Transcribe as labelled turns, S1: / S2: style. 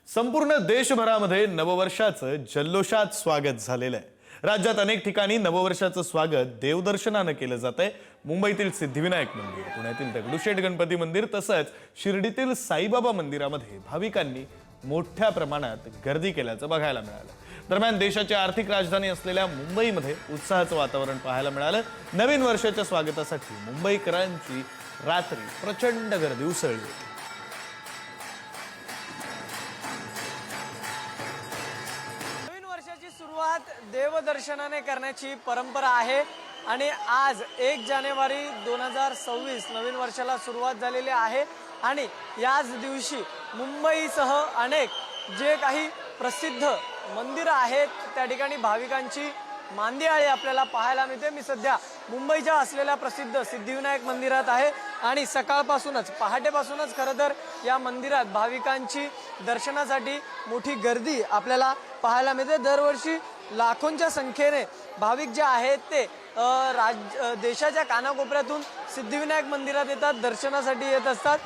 S1: संपूर्ण देशभरामध्ये नववर्षाचं जल्लोषात स्वागत झालेलं आहे। राज्यात अनेक ठिकाणी नववर्षाचं स्वागत देवदर्शनाने केलं जातंय। मुंबईतील सिद्धिविनायक मंदिर, पुण्यातील दगडूशेठ गणपती मंदिर तसंच शिर्डीतील साईबाबा मंदिरामध्ये भाविकांनी मोठ्या प्रमाणात गर्दी केल्याचं बघायला मिळालं। दरम्यान देशाची आर्थिक राजधानी असलेल्या मुंबईमध्ये उत्साहाचं वातावरण पाहायला मिळालं। नवीन वर्षाच्या स्वागतासाठी मुंबईकरांची रात्री प्रचंड गर्दी उसळली।
S2: सुरुवात देवदर्शनाने करण्याची परंपरा आहे आणि आज 1 जानेवारी 2026 नवीन वर्षाला सुरुवात झालेली आहे आणि याच दिवशी मुंबईसह अनेक जे काही प्रसिद्ध मंदिरं आहेत त्या ठिकाणी भाविकांची मांदियाळी आपल्याला पाहायला मिळते। मी सध्या मुंबईच्या असलेल्या प्रसिद्ध सिद्धिविनायक मंदिरात आहे आणि सकाळपासूनच पहाटेपासूनच खरं तर या मंदिरात भाविकांची दर्शनासाठी मोठी गर्दी आपल्याला पाहायला मिळते। दरवर्षी लाखोंच्या संख्येने भाविक जे आहेत ते देशाच्या कानाकोपऱ्यातून सिद्धिविनायक मंदिरात येतात, दर्शनासाठी येत असतात।